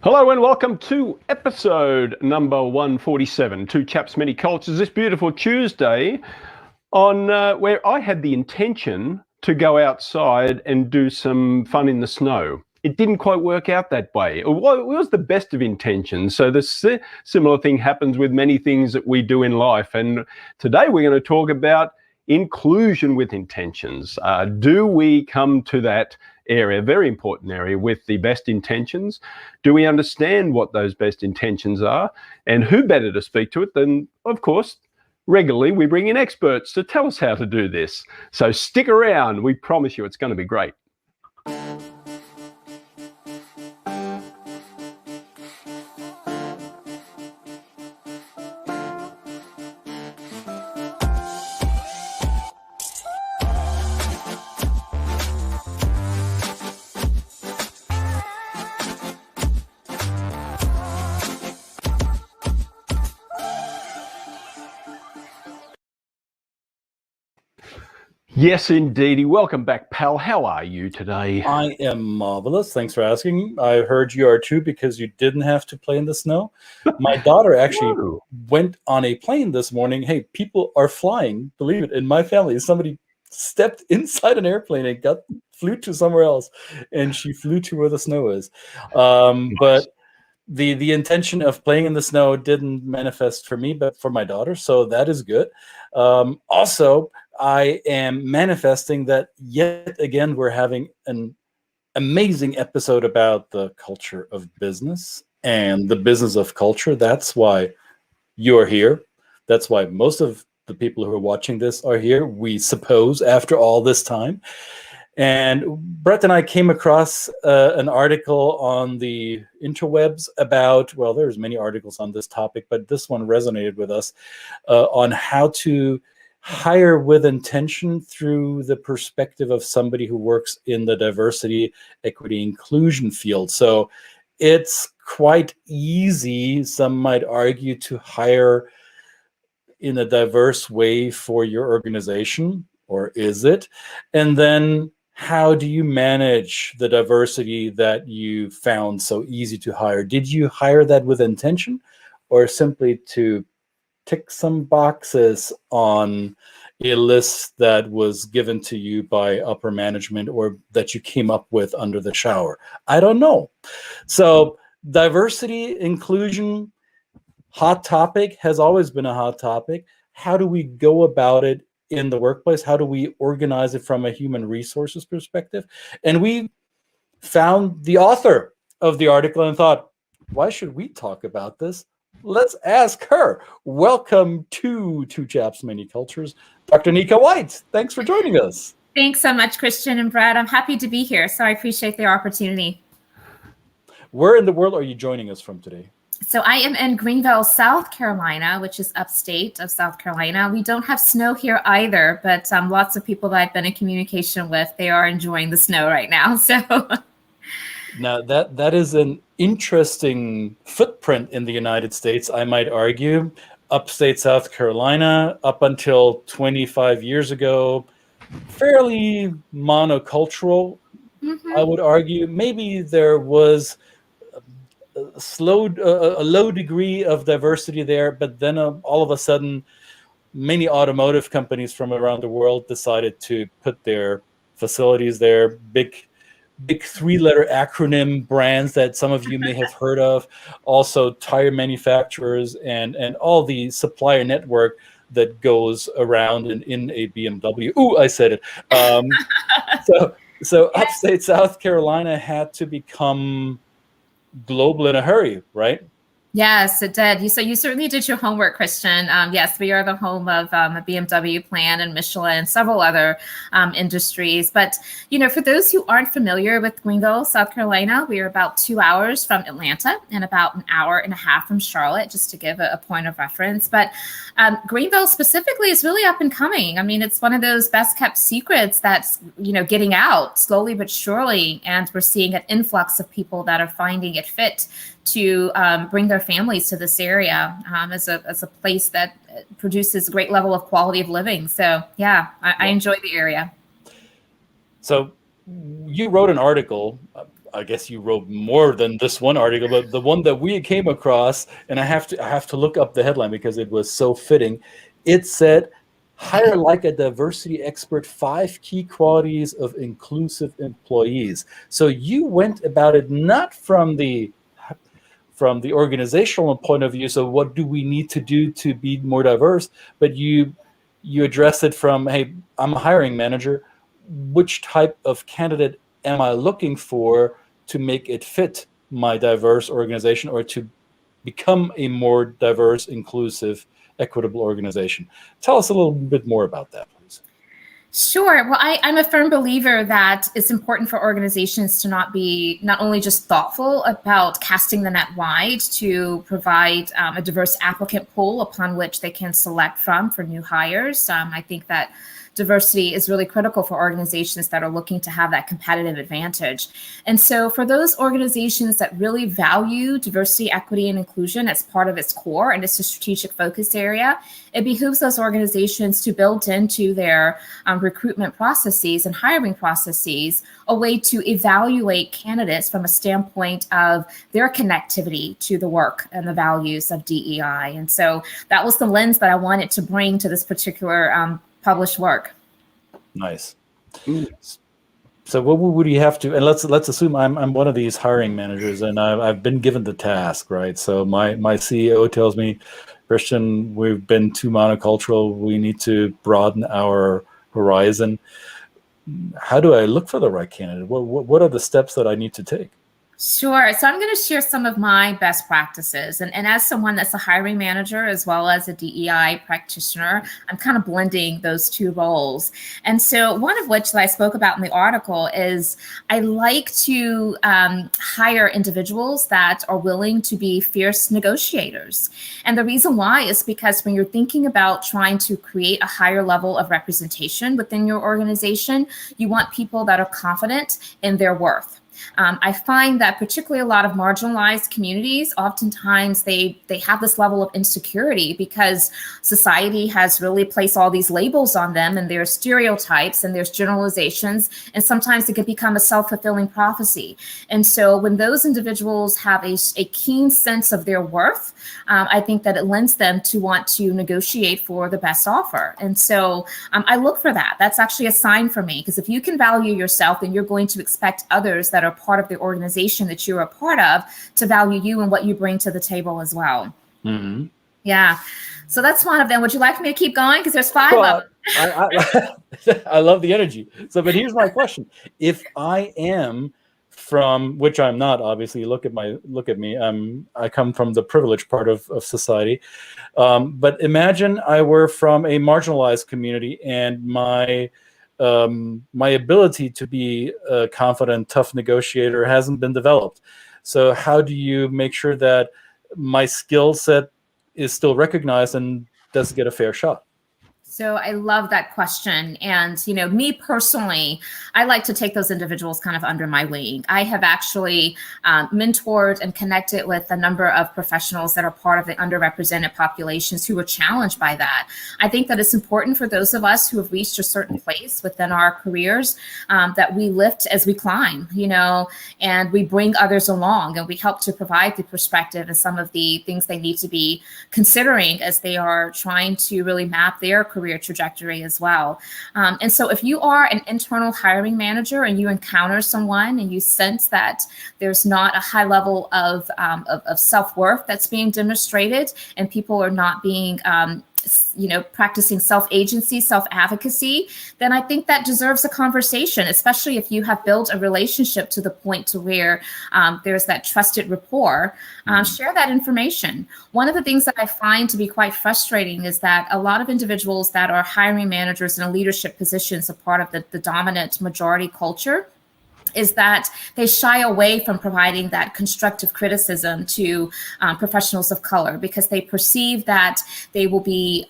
Hello and welcome to episode number 147, Two Chaps, Many Cultures, this beautiful Tuesday on where I had the intention to go outside and do some fun in the snow. It didn't quite work out that way. It was the best of intentions. So the similar thing happens with many things that we do in life. And today we're going to talk about inclusion with intentions. Do we come to that area, very important area, with the best intentions? Do we understand what those best intentions are? And who better to speak to it than, of course, regularly we bring in experts to tell us how to do this. So stick around. We promise you it's going to be great. Yes, indeedy. Welcome back, pal. How are you today? I am marvelous. Thanks for asking. I heard you are too because you didn't have to play in the snow. My daughter actually went on a plane this morning. Hey, people are flying. Believe it, in my family, somebody stepped inside an airplane and flew to somewhere else, and she flew to where the snow is. But the intention of playing in the snow didn't manifest for me, but for my daughter, so that is good. Also, I am manifesting that yet again we're having an amazing episode about the culture of business and the business of culture. That's why you're here. That's why most of the people who are watching this are here, we suppose, after all this time. And Brett and I came across an article on the interwebs about, well, there's many articles on this topic, but this one resonated with us on how to hire with intention through the perspective of somebody who works in the diversity, equity, inclusion field. So it's quite easy, some might argue, to hire in a diverse way for your organization, or is it? And then how do you manage the diversity that you found so easy to hire? Did you hire that with intention, or simply to tick some boxes on a list that was given to you by upper management or that you came up with under the shower? I don't know. So diversity, inclusion, hot topic, has always been a hot topic. How do we go about it in the workplace? How do we organize it from a human resources perspective? And we found the author of the article and thought, why should we talk about this? Let's ask her. Welcome to Two Chaps, Many Cultures, Dr. Nika White. Thanks for joining us. Thanks so much, Christian and Brad. I'm happy to be here, so I appreciate the opportunity. Where in the world are you joining us from today? So I am in Greenville, South Carolina, which is upstate of South Carolina. We don't have snow here either, but lots of people that I've been in communication with, they are enjoying the snow right now. So now that is an interesting footprint in the United States, I might argue. Upstate South Carolina, up until 25 years ago, fairly monocultural, I would argue. Maybe there was a low degree of diversity there, but then all of a sudden, many automotive companies from around the world decided to put their facilities there, big three-letter acronym brands that some of you may have heard of, also tire manufacturers and all the supplier network that goes around in a BMW. Ooh, I said it. So upstate South Carolina had to become global in a hurry, right? Yes, it did. So you certainly did your homework, Christian. Yes, we are the home of a BMW plant and Michelin and several other industries. But, for those who aren't familiar with Greenville, South Carolina, we are about 2 hours from Atlanta and about an hour and a half from Charlotte, just to give a point of reference. But Greenville specifically is really up and coming. I mean, it's one of those best kept secrets that's, getting out slowly but surely. And we're seeing an influx of people that are finding it fit to bring their families to this area as a place that produces a great level of quality of living. So yeah, I enjoy the area. So you wrote an article I guess you wrote more than this one article, but the one that we came across, and I have to look up the headline because it was so fitting. It said, "Hire like a diversity expert, 5 key qualities of inclusive employees." So you went about it not from the organizational point of view. So what do we need to do to be more diverse? But you address it from, hey, I'm a hiring manager. Which type of candidate am I looking for to make it fit my diverse organization, or to become a more diverse, inclusive, equitable organization? Tell us a little bit more about that, please. Sure. Well, I'm a firm believer that it's important for organizations to not only just thoughtful about casting the net wide to provide a diverse applicant pool upon which they can select from for new hires. I think that diversity is really critical for organizations that are looking to have that competitive advantage. And so for those organizations that really value diversity, equity, and inclusion as part of its core and it's a strategic focus area, it behooves those organizations to build into their recruitment processes and hiring processes a way to evaluate candidates from a standpoint of their connectivity to the work and the values of DEI. And so that was the lens that I wanted to bring to this particular published work. Nice. So what would you have to? And let's assume I'm one of these hiring managers, and I've been given the task, right? So my CEO tells me, Christian, we've been too monocultural. We need to broaden our horizon. How do I look for the right candidate? What are the steps that I need to take? Sure. So I'm going to share some of my best practices. And as someone that's a hiring manager as well as a DEI practitioner, I'm kind of blending those two roles. And so one of which that I spoke about in the article is I like to hire individuals that are willing to be fierce negotiators. And the reason why is because when you're thinking about trying to create a higher level of representation within your organization, you want people that are confident in their worth. I find that particularly a lot of marginalized communities, oftentimes they have this level of insecurity because society has really placed all these labels on them, and there's stereotypes and there's generalizations, and sometimes it can become a self-fulfilling prophecy. And so when those individuals have a keen sense of their worth, I think that it lends them to want to negotiate for the best offer. And so I look for that. That's actually a sign for me, because if you can value yourself, then you're going to expect others that are part of the organization that you're a part of to value you and what you bring to the table as well. Mm-hmm. Yeah. So that's one of them. Would you like me to keep going? Because there's 5 of them. I love the energy. So, but here's my question. If I am from, which I'm not, obviously, look at me. I come from the privileged part of society. But imagine I were from a marginalized community, and my ability to be a confident, tough negotiator hasn't been developed. So how do you make sure that my skill set is still recognized and does get a fair shot? So I love that question. And, me personally, I like to take those individuals kind of under my wing. I have actually mentored and connected with a number of professionals that are part of the underrepresented populations who were challenged by that. I think that it's important for those of us who have reached a certain place within our careers that we lift as we climb, and we bring others along, and we help to provide the perspective and some of the things they need to be considering as they are trying to really map their career trajectory as well. And so if you are an internal hiring manager and you encounter someone and you sense that there's not a high level of self-worth that's being demonstrated, and people are not being practicing self-agency, self-advocacy, then I think that deserves a conversation, especially if you have built a relationship to the point to where there's that trusted rapport. Share that information. One of the things that I find to be quite frustrating is that a lot of individuals that are hiring managers in leadership positions, a part of the dominant majority culture, is that they shy away from providing that constructive criticism to professionals of color, because they perceive that they will be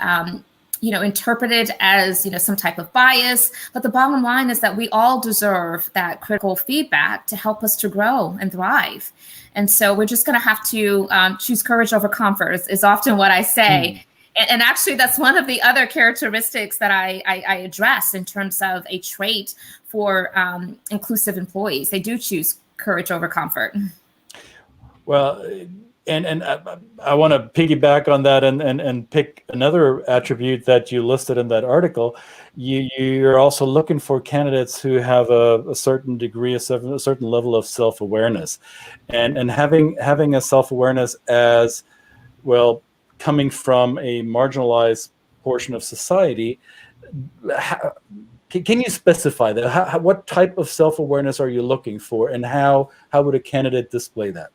interpreted as, some type of bias. But the bottom line is that we all deserve that critical feedback to help us to grow and thrive. And so we're just going to have to choose courage over comfort is often what I say. And actually, that's one of the other characteristics that I address in terms of a trait for inclusive employees. They do choose courage over comfort. Well, and I want to piggyback on that and pick another attribute that you listed in that article. You're also looking for candidates who have a certain degree, a certain level of self-awareness, and having a self-awareness as well, coming from a marginalized portion of society. Can you specify that? What type of self-awareness are you looking for, and how would a candidate display that?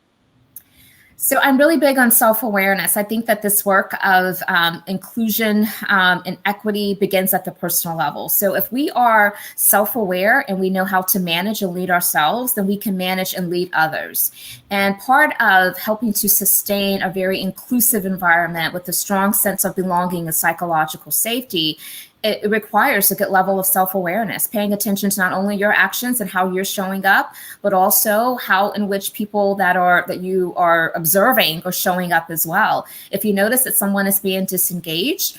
So I'm really big on self-awareness. I think that this work of inclusion and equity begins at the personal level. So if we are self-aware and we know how to manage and lead ourselves, then we can manage and lead others. And part of helping to sustain a very inclusive environment with a strong sense of belonging and psychological safety, it requires a good level of self-awareness, paying attention to not only your actions and how you're showing up, but also how in which people that you are observing are showing up as well. If you notice that someone is being disengaged,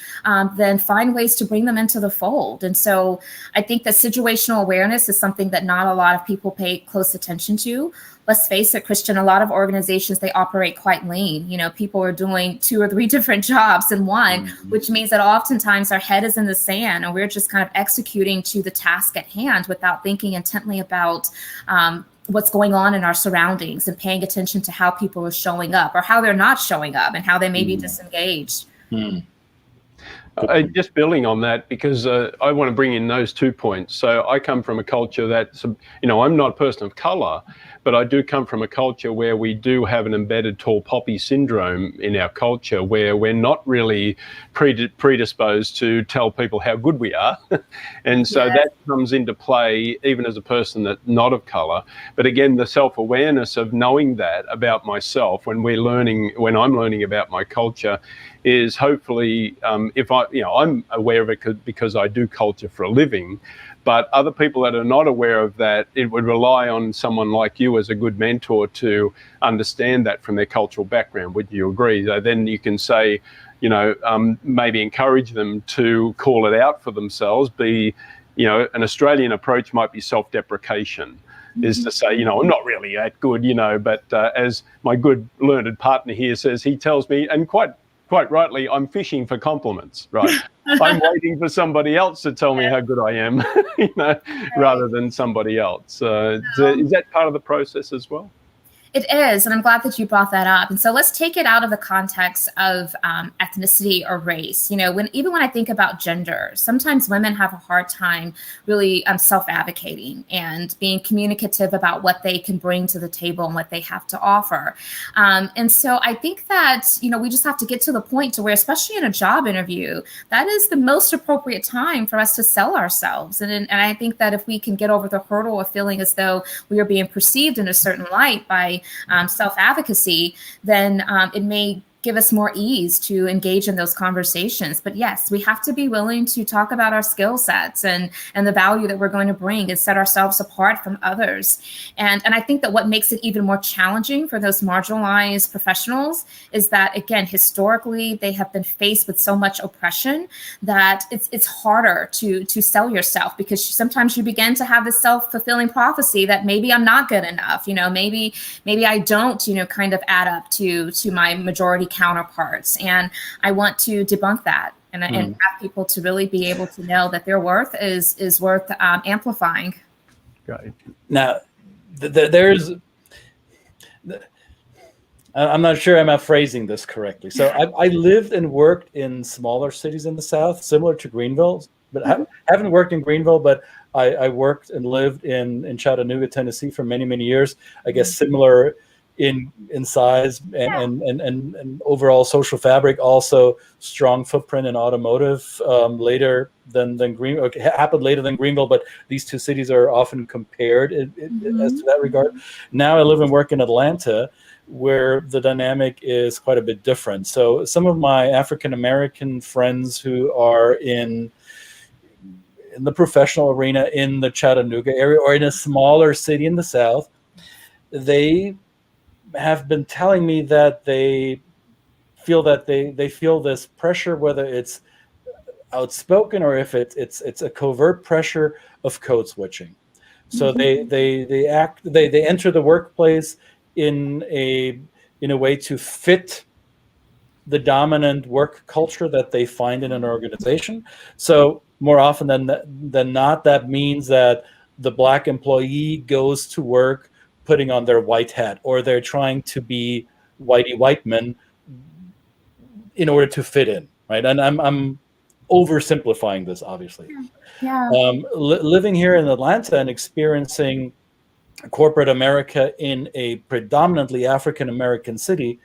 then find ways to bring them into the fold. And so I think that situational awareness is something that not a lot of people pay close attention to. Let's face it, Christian, a lot of organizations, they operate quite lean. You know, people are doing 2 or 3 different jobs in one, which means that oftentimes our head is in the sand and we're just kind of executing to the task at hand without thinking intently about what's going on in our surroundings and paying attention to how people are showing up or how they're not showing up and how they may be disengaged. Just building on that, because I want to bring in those 2 points. So I come from a culture that's, I'm not a person of color, but I do come from a culture where we do have an embedded tall poppy syndrome in our culture, where we're not really predisposed to tell people how good we are. And so that comes into play even as a person that's not of color. But again, the self-awareness of knowing that about myself when I'm learning about my culture is hopefully, if I'm aware of it because I do culture for a living, but other people that are not aware of that, it would rely on someone like you as a good mentor to understand that from their cultural background. Would you agree? So then you can say, maybe encourage them to call it out for themselves. An Australian approach might be self-deprecation, is to say, I'm not really that good, but as my good learned partner here says, he tells me, and quite rightly, I'm fishing for compliments, right? I'm waiting for somebody else to tell me how good I am, rather than somebody else. Is that part of the process as well? It is, and I'm glad that you brought that up. And so let's take it out of the context of ethnicity or race. Even when I think about gender, sometimes women have a hard time really self-advocating and being communicative about what they can bring to the table and what they have to offer. And so I think that, we just have to get to the point to where, especially in a job interview, that is the most appropriate time for us to sell ourselves. And I think that if we can get over the hurdle of feeling as though we are being perceived in a certain light by self-advocacy, then it may give us more ease to engage in those conversations. But yes, we have to be willing to talk about our skill sets and the value that we're going to bring and set ourselves apart from others. And I think that what makes it even more challenging for those marginalized professionals is that, again, historically, they have been faced with so much oppression that it's harder to sell yourself, because sometimes you begin to have this self-fulfilling prophecy that maybe I'm not good enough, maybe I don't, kind of add up to my majority counterparts. And I want to debunk that and have people to really be able to know that their worth is worth amplifying. Right. Now, I'm not sure I'm phrasing this correctly. So I lived and worked in smaller cities in the South, similar to Greenville, but I haven't worked in Greenville, but I worked and lived in Chattanooga, Tennessee for many, many years. I guess similar in size and overall social fabric, also strong footprint in automotive, later than Greenville. Okay, happened later than Greenville, but these two cities are often compared as to that regard. Now I live and work in Atlanta, where the dynamic is quite a bit different. So some of my African American friends who are in the professional arena in the Chattanooga area or in a smaller city in the South, they have been telling me that they feel this pressure, whether it's outspoken or if it's a covert pressure of code switching. So they enter the workplace in a way to fit the dominant work culture that they find in an organization. So more often than not, that means that the Black employee goes to work putting on their white hat, or they're trying to be white men in order to fit in, right? And I'm oversimplifying this, obviously. Yeah. Living here in Atlanta and experiencing corporate America in a predominantly African American city,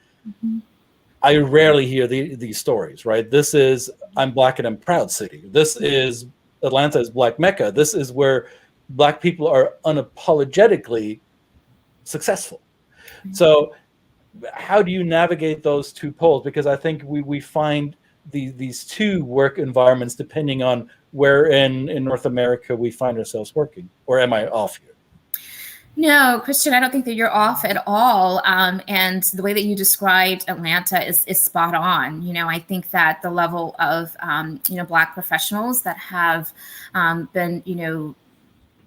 I rarely hear these stories, right? This is I'm Black and I'm proud city. This is Atlanta is Black Mecca. This is where Black people are unapologetically successful. So how do you navigate those two poles? Because I think we find these two work environments depending on where in North America we find ourselves working. Or am I off here? No, Christian, I don't think that you're off at all. And the way that you described Atlanta is spot on. I think that the level of, Black professionals that have been,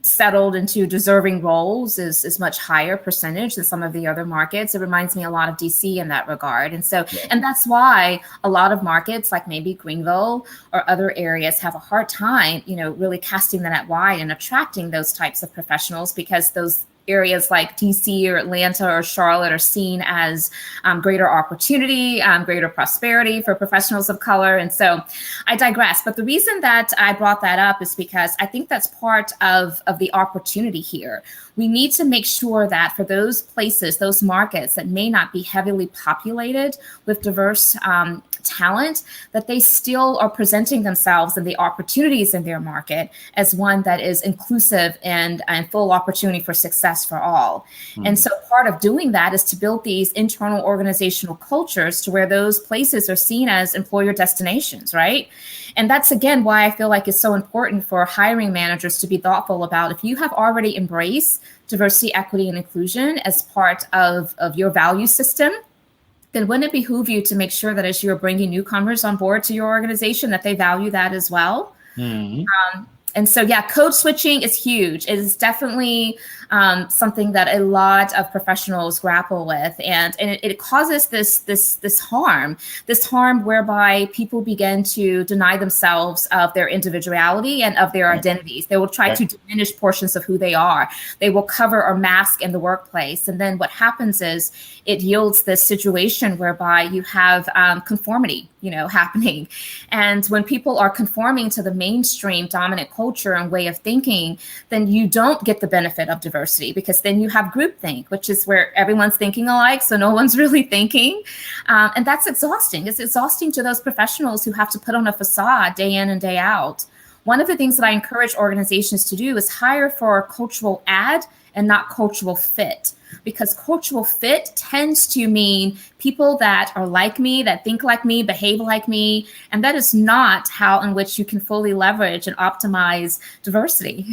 settled into deserving roles is much higher percentage than some of the other markets. It reminds me a lot of DC in that regard. And so, and that's why a lot of markets like maybe Greenville or other areas have a hard time, really casting the net wide and attracting those types of professionals, because those areas like DC or Atlanta or Charlotte are seen as greater opportunity, greater prosperity for professionals of color. And so I digress. But the reason that I brought that up is because I think that's part of the opportunity here. We need to make sure that for those places, those markets that may not be heavily populated with diverse talent, that they still are presenting themselves and the opportunities in their market as one that is inclusive and full opportunity for success for all. And so part of doing that is to build these internal organizational cultures to where those places are seen as employer destinations, right? And that's, again, why I feel like it's so important for hiring managers to be thoughtful about, if you have already embraced diversity, equity, and inclusion as part of your value system, then wouldn't it behoove you to make sure that as you're bringing newcomers on board to your organization, that they value that as well? And so, yeah, code switching is huge. It is definitely something that a lot of professionals grapple with, and it causes this harm whereby people begin to deny themselves of their individuality and of their identities. They will try to diminish portions of who they are. They will cover or mask in the workplace, and then what happens is it yields this situation whereby you have conformity, happening. And when people are conforming to the mainstream dominant culture and way of thinking, then you don't get the benefit of diversity, because then you have groupthink, which is where everyone's thinking alike, so no one's really thinking. And that's exhausting. It's exhausting to those professionals who have to put on a facade day in and day out. One of the things that I encourage organizations to do is hire for a cultural add and not cultural fit, because cultural fit tends to mean people that are like me, that think like me, behave like me, and that is not how in which you can fully leverage and optimize diversity.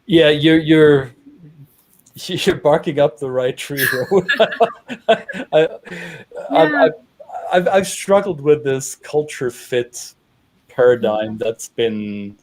Yeah, you're barking up the right tree. I've struggled with this culture fit paradigm that's been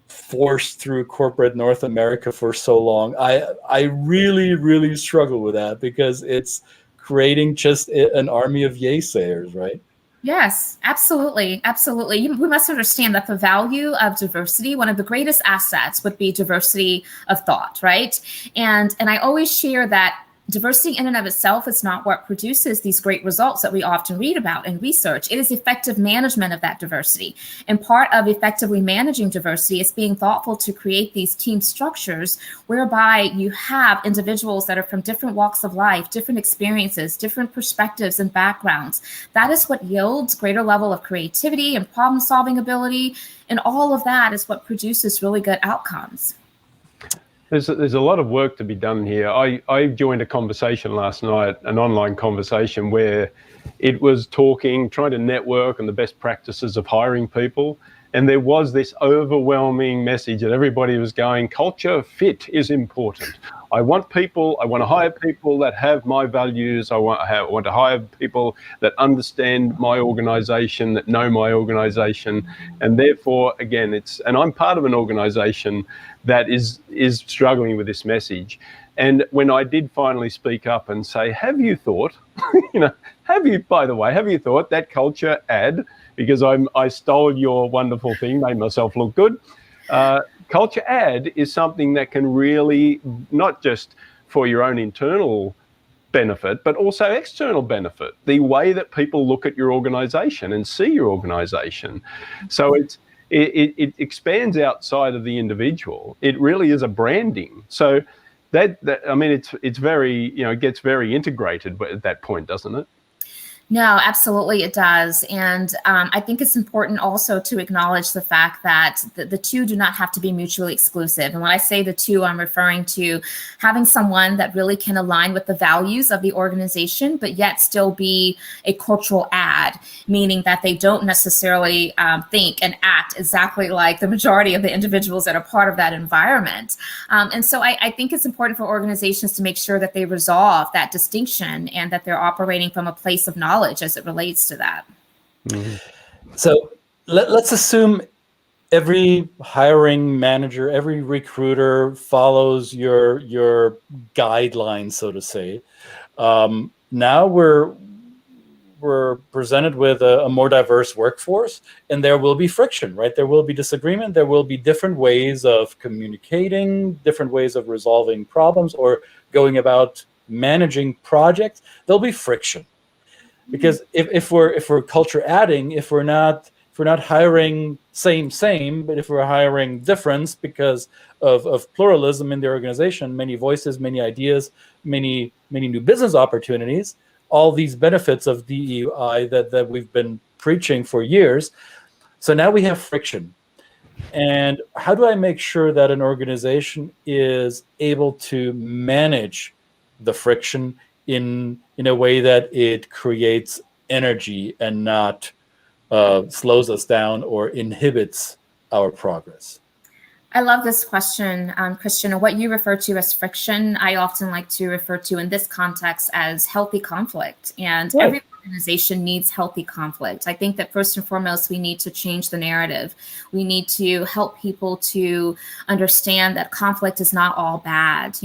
forced through corporate North America for so long. I really, really struggle with that, because it's creating just an army of yaysayers, right? Yes, absolutely. Absolutely. We must understand that the value of diversity, one of the greatest assets would be diversity of thought, right? And I always share that diversity in and of itself is not what produces these great results that we often read about in research. It is effective management of that diversity. And part of effectively managing diversity is being thoughtful to create these team structures whereby you have individuals that are from different walks of life, different experiences, different perspectives and backgrounds. That is what yields greater level of creativity and problem-solving ability. And all of that is what produces really good outcomes. There's a lot of work to be done here. I joined a conversation last night, an online conversation, where it was trying to network on the best practices of hiring people. And there was this overwhelming message that everybody was going, culture fit is important. I want to hire people that have my values. I want to hire people that understand my organization, that know my organization. And therefore, again, and I'm part of an organization that is struggling with this message. And when I did finally speak up and say, have you thought, have you thought that culture ad, because I stole your wonderful thing, made myself look good. Culture ad is something that can really, not just for your own internal benefit, but also external benefit, the way that people look at your organization and see your organization. So it expands outside of the individual. It really is a branding. So it's very, it gets very integrated at that point, doesn't it? No, absolutely it does. And I think it's important also to acknowledge the fact that the two do not have to be mutually exclusive. And when I say the two, I'm referring to having someone that really can align with the values of the organization, but yet still be a cultural ad, meaning that they don't necessarily think and act exactly like the majority of the individuals that are part of that environment. And so I think it's important for organizations to make sure that they resolve that distinction and that they're operating from a place of knowledge as it relates to that. Mm-hmm. So let's assume every hiring manager, every recruiter follows your guidelines, so to say. Now we're presented with a more diverse workforce, and there will be friction, right? There will be disagreement. There will be different ways of communicating, different ways of resolving problems, or going about managing projects. There'll be friction. Because if we're culture adding, if we're not hiring same, but if we're hiring difference because of pluralism in the organization, many voices, many ideas, many new business opportunities, all these benefits of DEI that we've been preaching for years. So now we have friction. And how do I make sure that an organization is able to manage the friction in a way that it creates energy and not slows us down or inhibits our progress? I love this question, Christian. What you refer to as friction, I often like to refer to in this context as healthy conflict. And right. Every organization needs healthy conflict. I think that first and foremost, we need to change the narrative. We need to help people to understand that conflict is not all bad.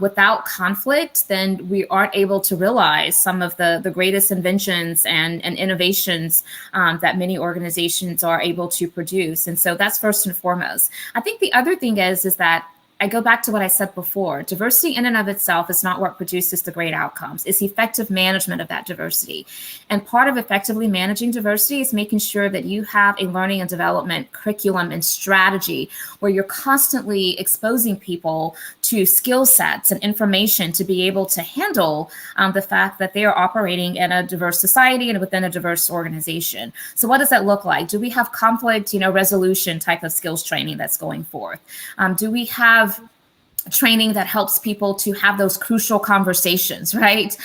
Without conflict, then we aren't able to realize some of the greatest inventions and innovations that many organizations are able to produce. And so that's first and foremost. I think the other thing is that I go back to what I said before. Diversity in and of itself is not what produces the great outcomes. It's effective management of that diversity. And part of effectively managing diversity is making sure that you have a learning and development curriculum and strategy where you're constantly exposing people to skill sets and information to be able to handle the fact that they are operating in a diverse society and within a diverse organization. So what does that look like? Do we have conflict, resolution type of skills training that's going forth? Do we have training that helps people to have those crucial conversations, right?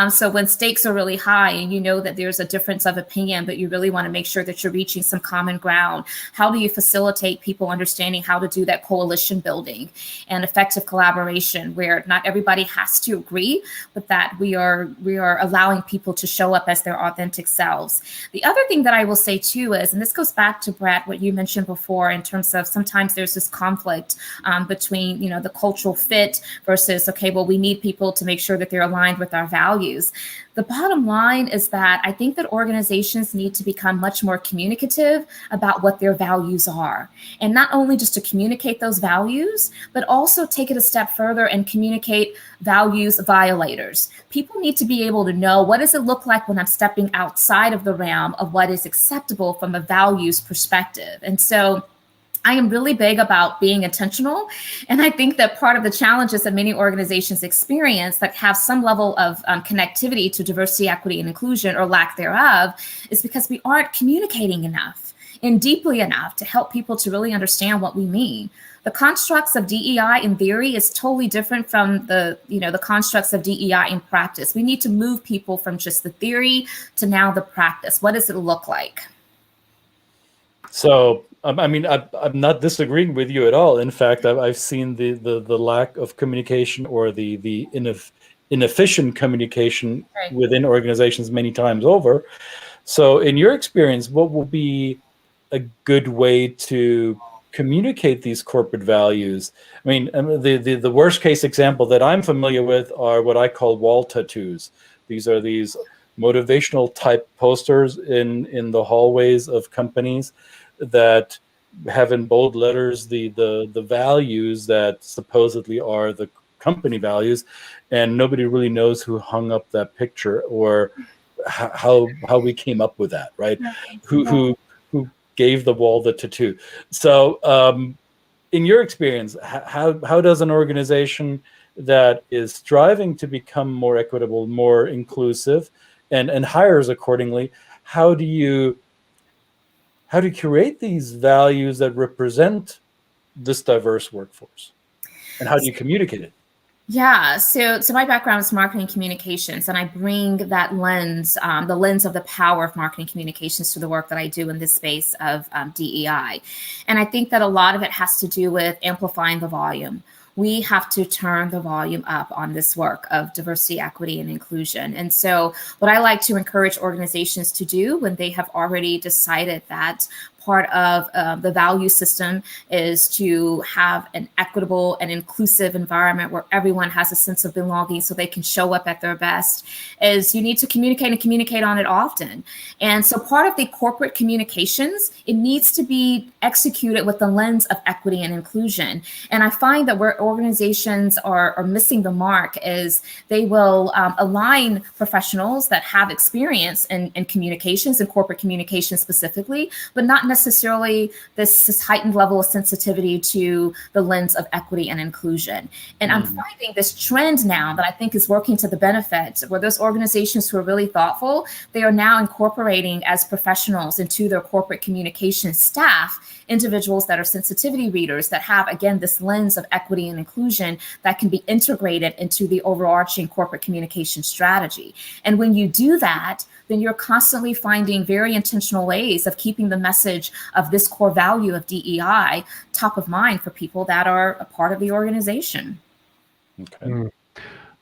So when stakes are really high and you know that there's a difference of opinion, but you really want to make sure that you're reaching some common ground, how do you facilitate people understanding how to do that coalition building and effective collaboration where not everybody has to agree, but that we are allowing people to show up as their authentic selves. The other thing that I will say too is, and this goes back to Brett, what you mentioned before in terms of sometimes there's this conflict between, the cultural fit versus, okay, well, we need people to make sure that they're aligned with our values. The bottom line is that I think that organizations need to become much more communicative about what their values are. And not only just to communicate those values, but also take it a step further and communicate values violators. People need to be able to know, what does it look like when I'm stepping outside of the realm of what is acceptable from a values perspective? And so I am really big about being intentional. And I think that part of the challenges that many organizations experience that have some level of connectivity to diversity, equity, and inclusion or lack thereof is because we aren't communicating enough and deeply enough to help people to really understand what we mean. The constructs of DEI in theory is totally different from the constructs of DEI in practice. We need to move people from just the theory to now the practice. What does it look like? So I mean, I'm not disagreeing with you at all. In fact, I've seen the lack of communication or the inefficient communication Right. within organizations many times over. So, in your experience, what will be a good way to communicate these corporate values? I mean, the worst case example that I'm familiar with are what I call wall tattoos. These are these motivational type posters in the hallways of companies that have in bold letters the values that supposedly are the company values, and nobody really knows who hung up that picture or how we came up with that, right? Who gave the wall the tattoo? So, in your experience, how does an organization that is striving to become more equitable, more inclusive, and hires accordingly, how do you create these values that represent this diverse workforce, and how do you communicate it? Yeah, so my background is marketing communications, and I bring that lens, the lens of the power of marketing communications, to the work that I do in this space of DEI. And I think that a lot of it has to do with amplifying the volume. We have to turn the volume up on this work of diversity, equity, and inclusion. And so what I like to encourage organizations to do when they have already decided that part of the value system is to have an equitable and inclusive environment where everyone has a sense of belonging so they can show up at their best, is you need to communicate and communicate on it often. And so part of the corporate communications, it needs to be executed with the lens of equity and inclusion. And I find that where organizations are missing the mark is they will align professionals that have experience in communications and corporate communications specifically, but not necessarily this heightened level of sensitivity to the lens of equity and inclusion. And I'm finding this trend now that I think is working to the benefit, where those organizations who are really thoughtful, they are now incorporating as professionals into their corporate communication staff individuals that are sensitivity readers that have, again, this lens of equity and inclusion that can be integrated into the overarching corporate communication strategy. And when you do that, then you're constantly finding very intentional ways of keeping the message of this core value of DEI top of mind for people that are a part of the organization. Okay.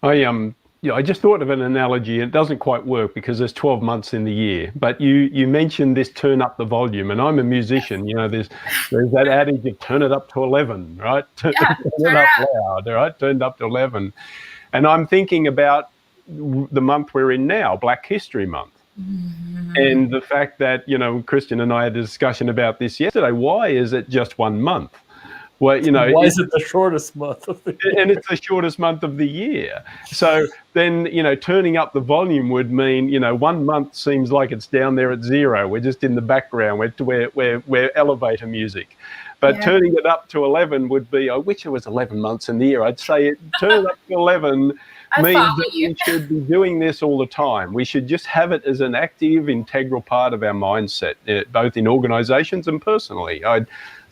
I just thought of an analogy. It doesn't quite work because there's 12 months in the year. But you mentioned this turn up the volume, and I'm a musician. You know, there's that adage of turn it up to 11, right? Turn it up loud, right? Turned up to 11. And I'm thinking about the month we're in now, Black History Month. And the fact that, Christian and I had a discussion about this yesterday. Why is it just 1 month? Well, why is it the shortest month of the year? And it's the shortest month of the year. So then, turning up the volume would mean, 1 month seems like it's down there at zero. We're just in the background. We're elevator music. But turning it up to 11 would be, I wish it was 11 months in the year. I'd say turn it up to 11 means that we should be doing this all the time. We should just have it as an active, integral part of our mindset, both in organizations and personally.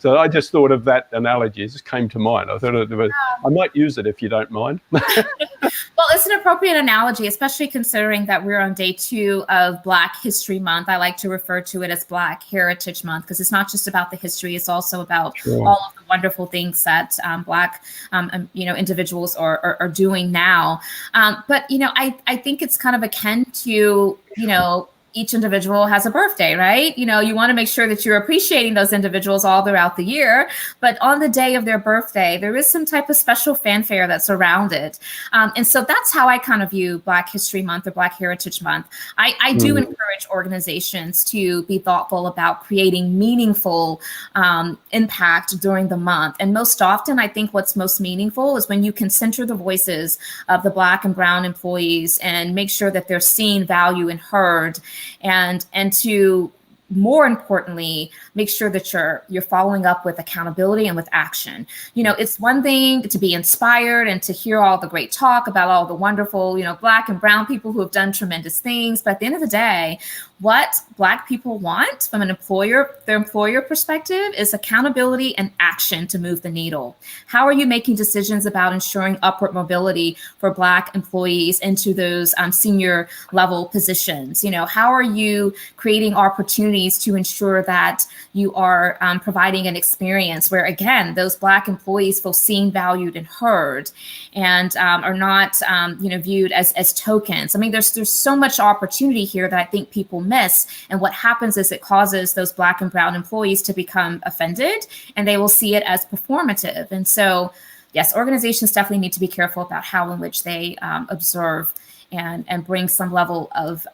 So I just thought of that analogy. It just came to mind. I thought I might use it if you don't mind. Well, it's an appropriate analogy, especially considering that we're on day 2 of Black History Month. I like to refer to it as Black Heritage Month because it's not just about the history. It's also about all of the wonderful things that Black, individuals are doing now. But I think it's kind of akin to, each individual has a birthday, right? You want to make sure that you're appreciating those individuals all throughout the year. But on the day of their birthday, there is some type of special fanfare that's around it. And so that's how I kind of view Black History Month or Black Heritage Month. I do encourage organizations to be thoughtful about creating meaningful impact during the month. And most often, I think what's most meaningful is when you can center the voices of the Black and Brown employees and make sure that they're seen, valued, and heard. And to more importantly, make sure that you're following up with accountability and with action. It's one thing to be inspired and to hear all the great talk about all the wonderful, Black and Brown people who have done tremendous things. But at the end of the day, what Black people want from their employer perspective is accountability and action to move the needle. How are you making decisions about ensuring upward mobility for Black employees into those senior level positions? How are you creating opportunities to ensure that you are providing an experience where, again, those Black employees feel seen, valued, and heard, and are not viewed as tokens? I mean, there's so much opportunity here that I think people miss. And what happens is it causes those Black and brown employees to become offended, and they will see it as performative. And so, yes, organizations definitely need to be careful about how in which they observe and bring some level of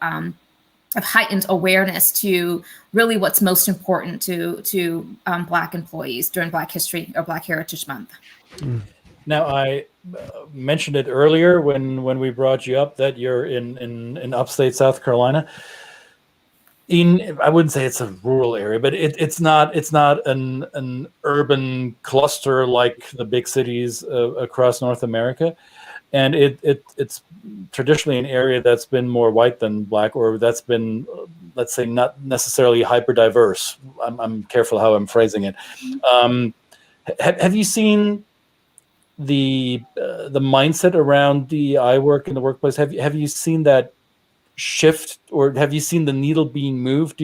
heightened awareness to really what's most important to Black employees during Black History or Black Heritage Month. Now, I mentioned it earlier when we brought you up that you're in upstate South Carolina. I wouldn't say it's a rural area, but it's not an urban cluster like the big cities across North America, and it's traditionally an area that's been more white than Black, or that's been, let's say, not necessarily hyper diverse. I'm careful how I'm phrasing it. Have you seen the mindset around DEI work in the workplace? Have you seen that shift, or have you seen the needle being moved?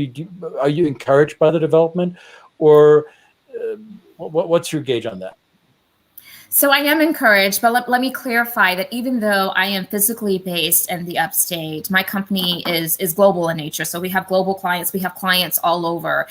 Are you encouraged by the development, or what's your gauge on that? So I am encouraged, but let me clarify that even though I am physically based in the upstate, my company is global in nature. So we have global clients, we have clients all over.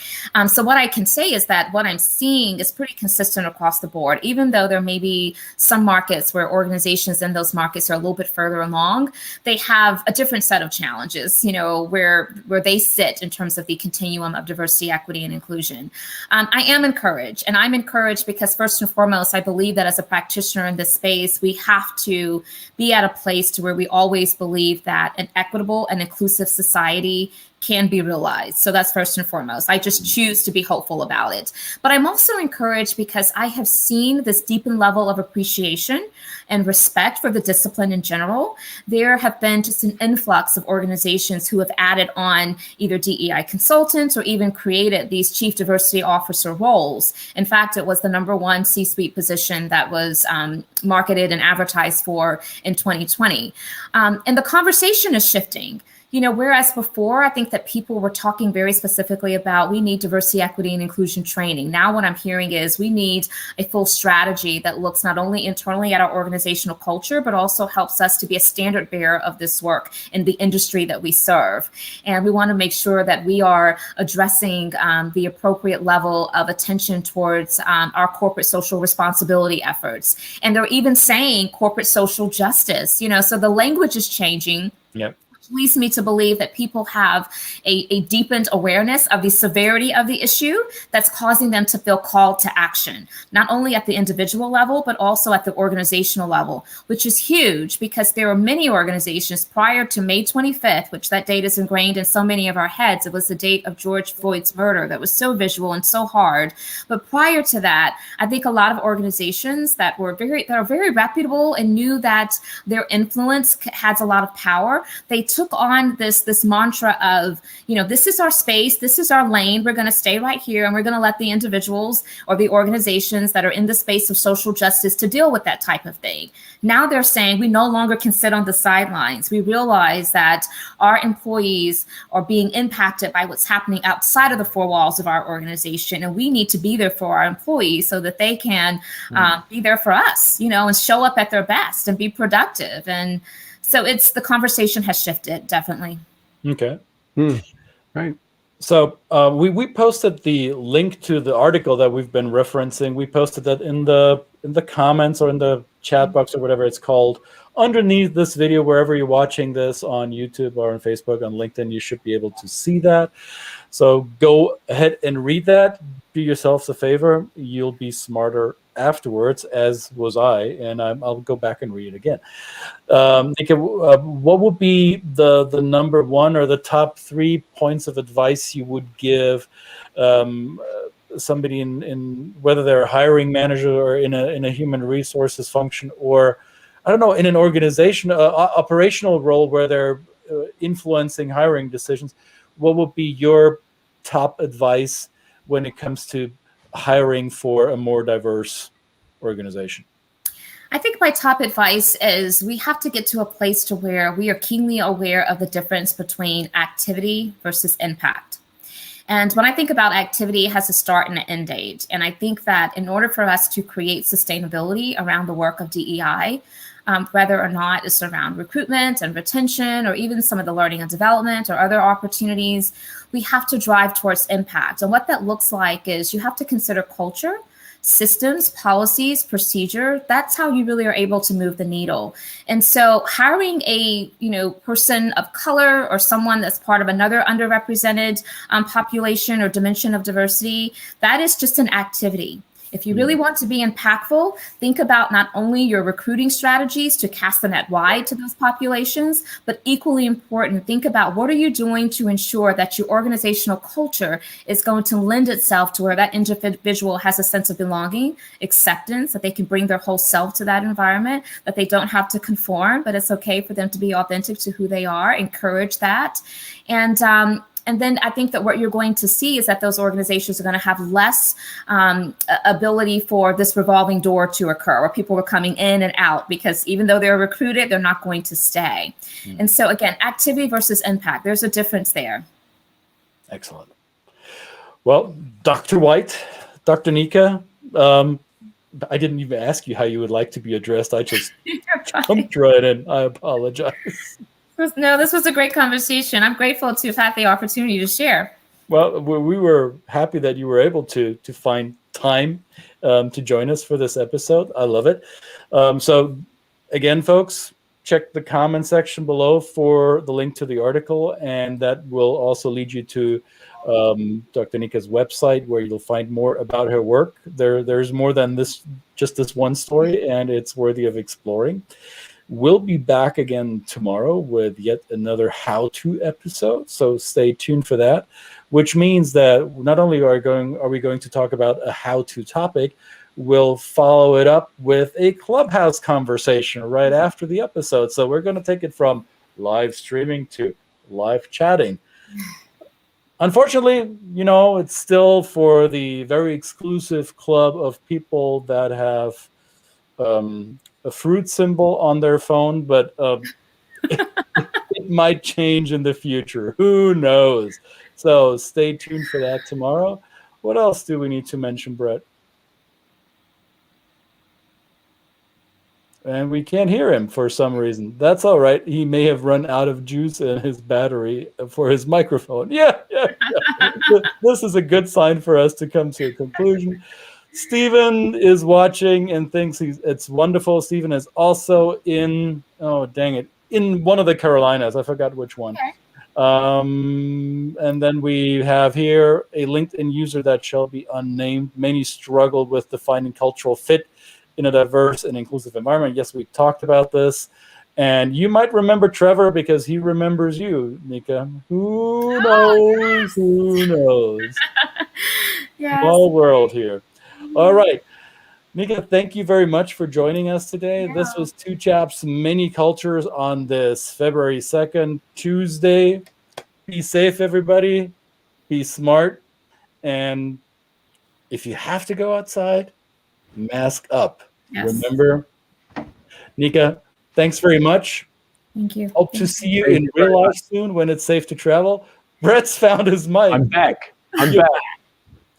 So what I can say is that what I'm seeing is pretty consistent across the board, even though there may be some markets where organizations in those markets are a little bit further along. They have a different set of challenges, where they sit in terms of the continuum of diversity, equity, and inclusion. I am encouraged, and I'm encouraged because first and foremost, I believe that as a practitioner in this space, we have to be at a place to where we always believe that an equitable and inclusive society can be realized. So that's first and foremost. I just choose to be hopeful about it. But I'm also encouraged because I have seen this deepened level of appreciation and respect for the discipline in general. There have been just an influx of organizations who have added on either DEI consultants or even created these chief diversity officer roles. In fact, it was the #1 C-suite position that was marketed and advertised for in 2020. And the conversation is shifting. Whereas before, I think that people were talking very specifically about we need diversity, equity, and inclusion training. Now what I'm hearing is we need a full strategy that looks not only internally at our organizational culture, but also helps us to be a standard bearer of this work in the industry that we serve. And we want to make sure that we are addressing the appropriate level of attention towards our corporate social responsibility efforts. And they're even saying corporate social justice, so the language is changing. Yep. Leads me to believe that people have a deepened awareness of the severity of the issue that's causing them to feel called to action, not only at the individual level, but also at the organizational level, which is huge because there are many organizations prior to May 25th, which that date is ingrained in so many of our heads. It was the date of George Floyd's murder that was so visual and so hard. But prior to that, I think a lot of organizations that are very reputable and knew that their influence has a lot of power, they took on this mantra of, this is our space, this is our lane, we're going to stay right here, and we're going to let the individuals or the organizations that are in the space of social justice to deal with that type of thing. Now they're saying we no longer can sit on the sidelines. We realize that our employees are being impacted by what's happening outside of the four walls of our organization, and we need to be there for our employees so that they can be there for us, and show up at their best and be productive. And so the conversation has shifted, definitely. Okay. Right. So we posted the link to the article that we've been referencing. We posted that in the comments or in the chat box or whatever it's called underneath this video, wherever you're watching this, on YouTube or on Facebook, on LinkedIn, you should be able to see that. So go ahead and read that. Do yourselves a favor. You'll be smarter afterwards, as was I, and I'll go back and read it again. Nika, what would be the #1 or the top 3 points of advice you would give somebody in whether they're a hiring manager or in a human resources function, or I don't know, in an organization, operational role where they're influencing hiring decisions? what would be your top advice when it comes to hiring for a more diverse organization? I think my top advice is we have to get to a place to where we are keenly aware of the difference between activity versus impact. And when I think about activity, it has a start and an end date. And I think that in order for us to create sustainability around the work of DEI, whether or not it's around recruitment and retention, or even some of the learning and development or other opportunities, we have to drive towards impact. And what that looks like is you have to consider culture, systems, policies, procedure. That's how you really are able to move the needle. And so hiring a person of color or someone that's part of another underrepresented population or dimension of diversity, that is just an activity. If you really want to be impactful, think about not only your recruiting strategies to cast the net wide to those populations, but equally important, think about what are you doing to ensure that your organizational culture is going to lend itself to where that individual has a sense of belonging, acceptance, that they can bring their whole self to that environment, that they don't have to conform, but it's okay for them to be authentic to who they are, encourage that. And then I think that what you're going to see is that those organizations are going to have less ability for this revolving door to occur, where people are coming in and out, because even though they're recruited, they're not going to stay. And so again, activity versus impact, there's a difference there. Excellent. Well, Dr. White, Dr. Nika, I didn't even ask you how you would like to be addressed. I just jumped right in. I apologize. No, this was a great conversation. I'm grateful to have had the opportunity to share. Well, we were happy that you were able to find time to join us for this episode. I love it. So again, folks, check the comment section below for the link to the article, and that will also lead you to Dr. Nika's website, where you'll find more about her work. There's more than just this one story, and it's worthy of exploring. We'll be back again tomorrow with yet another how-to episode, so stay tuned for that, which means that not only are we going to talk about a how-to topic, we'll follow it up with a Clubhouse conversation right after the episode. So we're going to take it from live streaming to live chatting. Unfortunately, it's still for the very exclusive club of people that have a fruit symbol on their phone, but it might change in the future. Who knows? So stay tuned for that tomorrow. What else do we need to mention, Brett? And we can't hear him for some reason. That's all right. He may have run out of juice in his battery for his microphone. Yeah. This is a good sign for us to come to a conclusion. Stephen is watching and thinks it's wonderful. Stephen is also in one of the Carolinas. I forgot which one. Okay. And then we have here a LinkedIn user that shall be unnamed. Many struggled with defining cultural fit in a diverse and inclusive environment. Yes, we talked about this. And you might remember Trevor because he remembers you, Nika. Who knows? Who knows? Yes. Small world here. All right. Nika, thank you very much for joining us today. Yeah. This was Two Chaps Many Cultures on this February 2nd, Tuesday. Be safe, everybody. Be smart. And if you have to go outside, mask up. Yes. Remember, Nika, thanks very much. Thank you. Hope to see you in real life soon when it's safe to travel. Brett's found his mic. I'm back.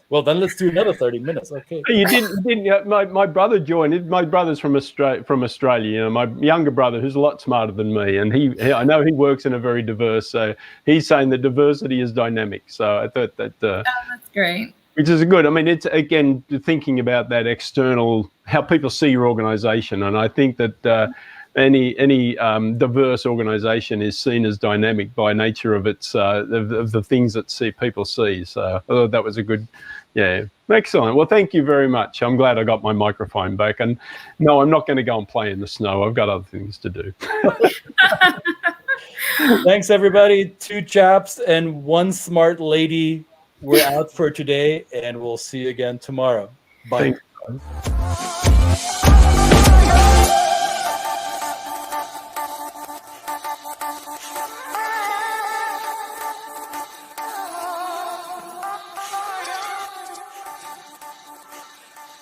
Well, then let's do another 30 minutes. Okay. You didn't. My brother joined. My brother's from Australia. My younger brother, who's a lot smarter than me, and I know he works in a very diverse. So he's saying that diversity is dynamic. So I thought that. That's great. Which is good. I mean, it's again thinking about that external, how people see your organization, and I think that any diverse organization is seen as dynamic by nature of its of the things that people see. So I thought that was a good. Yeah, excellent. Well, thank you very much. I'm glad I got my microphone back. And no, I'm not going to go and play in the snow. I've got other things to do. Thanks, everybody. Two chaps and one smart lady. We're out for today, and we'll see you again tomorrow. Bye. Thanks.